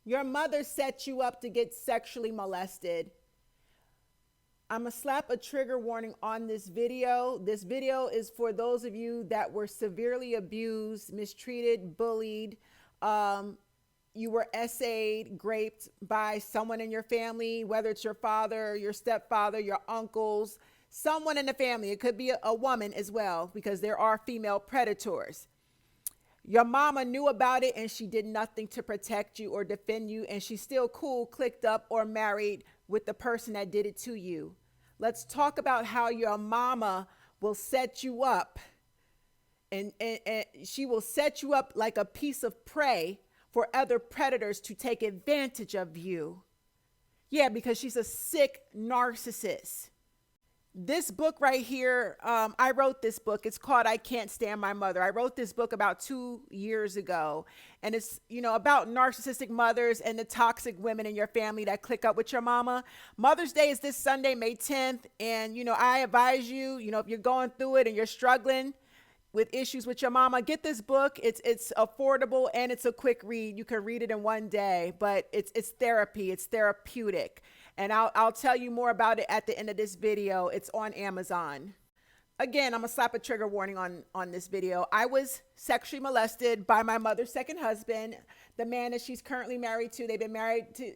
Your mother set you up to get sexually molested. I'm going to slap a trigger warning on this video. This video is for those of you that were severely abused, mistreated, bullied. You were essayed, raped by someone in your family, whether it's your father, your stepfather, your uncles, someone in the family. It could be a woman as well, because there are female predators. Your mama knew about it and she did nothing to protect you or defend you, and she's still cool, clicked up, or married with the person that did it to you. Let's talk about how your mama will set you up, and she will set you up like a piece of prey for other predators to take advantage of you. Yeah, because she's a sick narcissist. This book right here, I wrote this book. It's called I Can't Stand My Mother. I wrote this book about 2 years ago. And it's, about narcissistic mothers and the toxic women in your family that click up with your mama. Mother's Day is this Sunday, May 10th. And, I advise you, if you're going through it and you're struggling with issues with your mama, get this book. It's affordable and it's a quick read. You can read it in one day, but it's therapy. It's therapeutic. And I'll tell you more about it at the end of this video. It's on Amazon. Again, I'm gonna slap a trigger warning on this video. I was sexually molested by my mother's second husband, the man that she's currently married to. They've been married to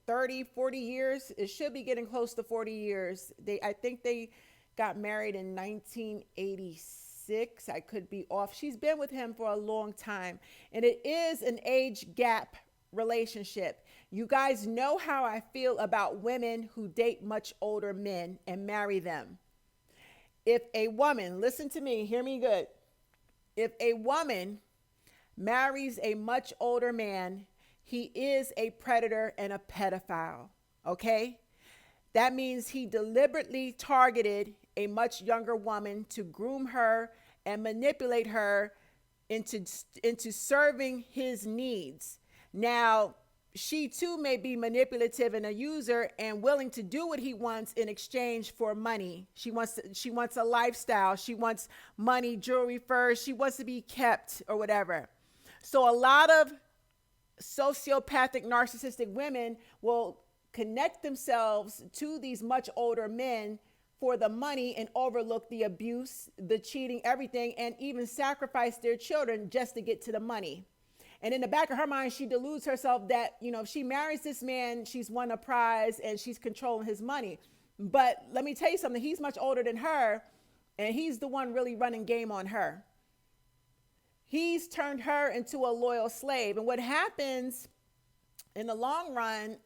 30, 40 years. It should be getting close to 40 years. I think they got married in 1986. I could be off. She's been with him for a long time. And it is an age gap relationship. You guys know how I feel about women who date much older men and marry them. If a woman, listen to me, hear me good. If a woman marries a much older man, he is a predator and a pedophile, okay? That means he deliberately targeted a much younger woman to groom her and manipulate her into serving his needs. Now, she too may be manipulative and a user and willing to do what he wants in exchange for money. She wants a lifestyle. She wants money, jewelry, furs. She wants to be kept or whatever. So a lot of sociopathic, narcissistic women will connect themselves to these much older men for the money and overlook the abuse, the cheating, everything, and even sacrifice their children just to get to the money. And in the back of her mind, she deludes herself that, if she marries this man, she's won a prize and she's controlling his money. But let me tell you something. He's much older than her, and he's the one really running game on her. He's turned her into a loyal slave. And what happens in the long run,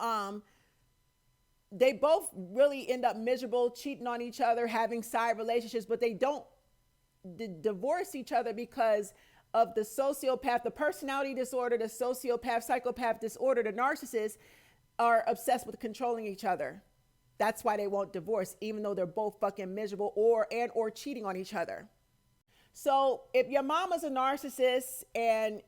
they both really end up miserable, cheating on each other, having side relationships, but they don't divorce each other because of the sociopath, the personality disorder, the sociopath, psychopath disorder. The narcissists are obsessed with controlling each other. That's why they won't divorce, even though they're both fucking miserable or cheating on each other. So if your mama's a narcissist and,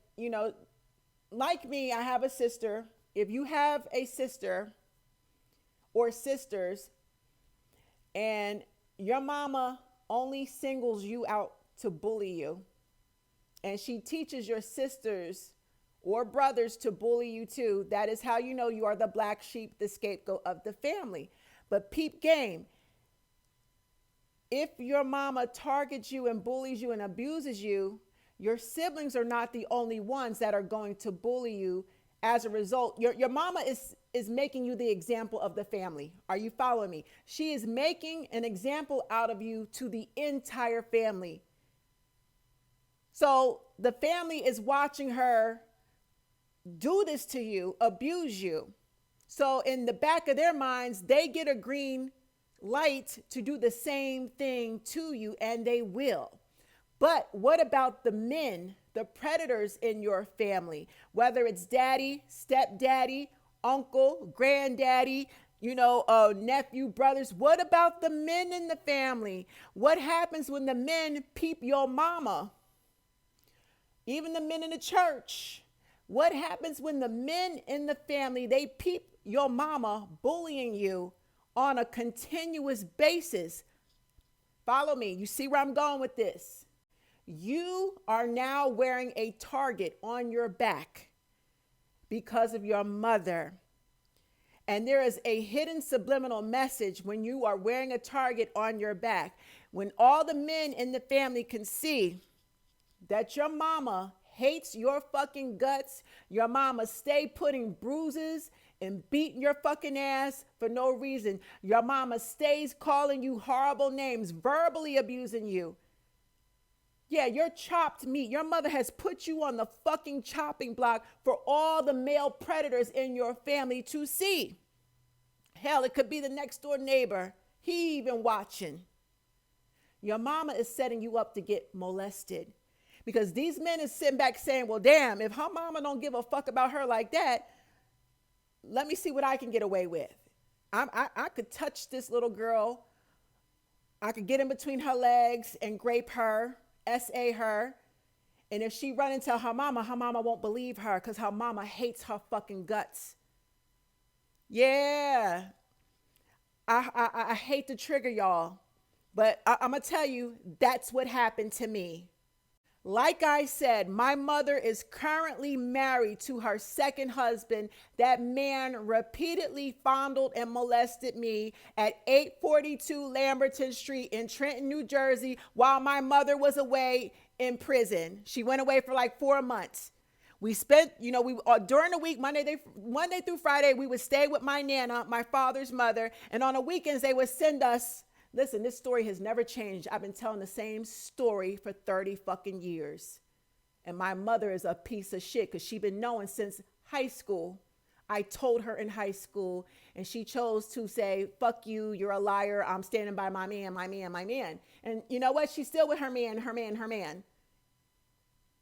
like me, I have a sister. If you have a sister or sisters and your mama only singles you out to bully you, and she teaches your sisters or brothers to bully you too, that is how you know you are the black sheep, the scapegoat of the family. But peep game. If your mama targets you and bullies you and abuses you, your siblings are not the only ones that are going to bully you. As a result, your mama is making you the example of the family. Are you following me? She is making an example out of you to the entire family. So the family is watching her do this to you, abuse you. So in the back of their minds, they get a green light to do the same thing to you, and they will. But what about the men, the predators in your family? Whether it's daddy, stepdaddy, uncle, granddaddy, nephew, brothers. What about the men in the family? What happens when the men peep your mama? Even the men in the church. What happens when the men in the family, they peep your mama bullying you on a continuous basis? Follow me. You see where I'm going with this? You are now wearing a target on your back because of your mother. And there is a hidden subliminal message when you are wearing a target on your back. When all the men in the family can see that your mama hates your fucking guts, your mama stay putting bruises and beating your fucking ass for no reason. Your mama stays calling you horrible names, verbally abusing you. Yeah, you're chopped meat. Your mother has put you on the fucking chopping block for all the male predators in your family to see. Hell, it could be the next door neighbor. He even watching. Your mama is setting you up to get molested. Because these men is sitting back saying, well, damn, if her mama don't give a fuck about her like that, let me see what I can get away with. I could touch this little girl. I could get in between her legs and grape her, SA her. And if she run into her mama won't believe her because her mama hates her fucking guts. Yeah. I hate to trigger y'all, but I'm going to tell you, that's what happened to me. Like I said, my mother is currently married to her second husband. That man repeatedly fondled and molested me at 842 Lamberton Street in Trenton, New Jersey, while my mother was away in prison. She went away for like 4 months. We spent, during the week, Monday through Friday, we would stay with my Nana, my father's mother. And on the weekends, they would send us. Listen, this story has never changed. I've been telling the same story for 30 fucking years. And my mother is a piece of shit because she's been knowing since high school. I told her in high school and she chose to say, fuck you, you're a liar. I'm standing by my man, my man, my man. And you know what? She's still with her man, her man, her man.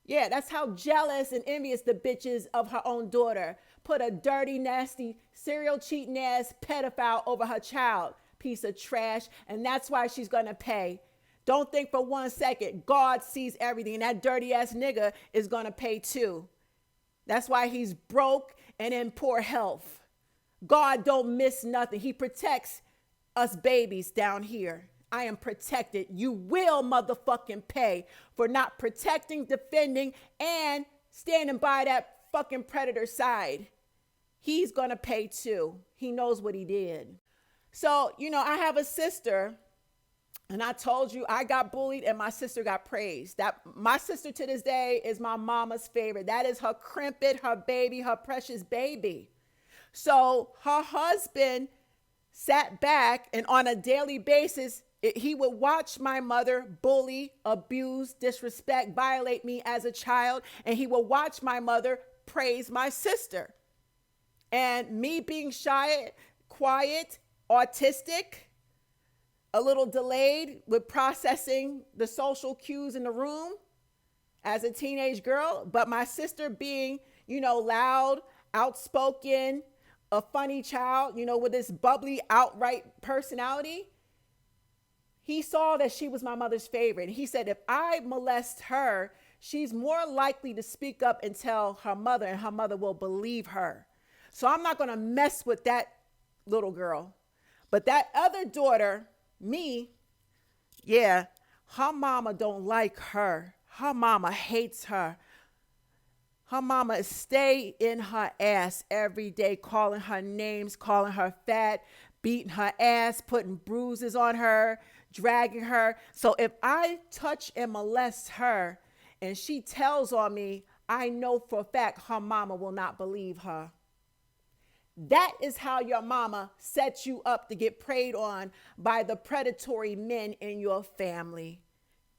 Yeah, that's how jealous and envious the bitch is of her own daughter. Put a dirty, nasty, serial cheating ass pedophile over her child. Piece of trash, and that's why she's gonna pay. Don't think for 1 second. God sees everything, and that dirty ass nigga is gonna pay too. That's why he's broke and in poor health. God don't miss nothing. He protects us babies down here. I am protected. You will motherfucking pay for not protecting, defending, and standing by that fucking predator side. He's gonna pay too. He knows what he did. So, I have a sister, and I told you I got bullied and my sister got praised. That my sister to this day is my mama's favorite. That is her crimpet, her baby, her precious baby. So her husband sat back and on a daily basis, he would watch my mother bully, abuse, disrespect, violate me as a child, and he would watch my mother praise my sister. And me being shy, quiet, autistic, a little delayed with processing the social cues in the room as a teenage girl, but my sister being, loud, outspoken, a funny child, with this bubbly, outright personality, he saw that she was my mother's favorite. He said, if I molest her, she's more likely to speak up and tell her mother, and her mother will believe her. So I'm not going to mess with that little girl. But that other daughter, me, yeah, her mama don't like her. Her mama hates her. Her mama stay in her ass every day, calling her names, calling her fat, beating her ass, putting bruises on her, dragging her. So if I touch and molest her and she tells on me, I know for a fact her mama will not believe her. That is how your mama sets you up to get preyed on by the predatory men in your family.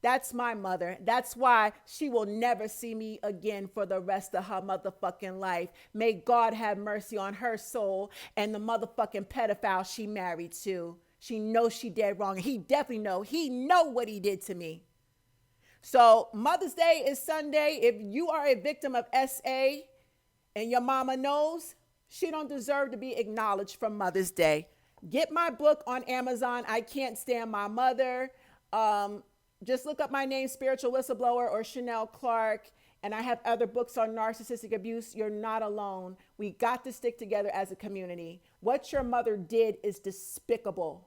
That's my mother. That's why she will never see me again for the rest of her motherfucking life. May God have mercy on her soul and the motherfucking pedophile she married to. She knows she did wrong. He definitely know. He know what he did to me. So Mother's Day is Sunday. If you are a victim of SA and your mama knows, she don't deserve to be acknowledged for Mother's Day. Get my book on Amazon. I Can't Stand My Mother. Just look up my name, Spiritual Whistleblower or Chanel Clark. And I have other books on narcissistic abuse. You're not alone. We got to stick together as a community. What your mother did is despicable.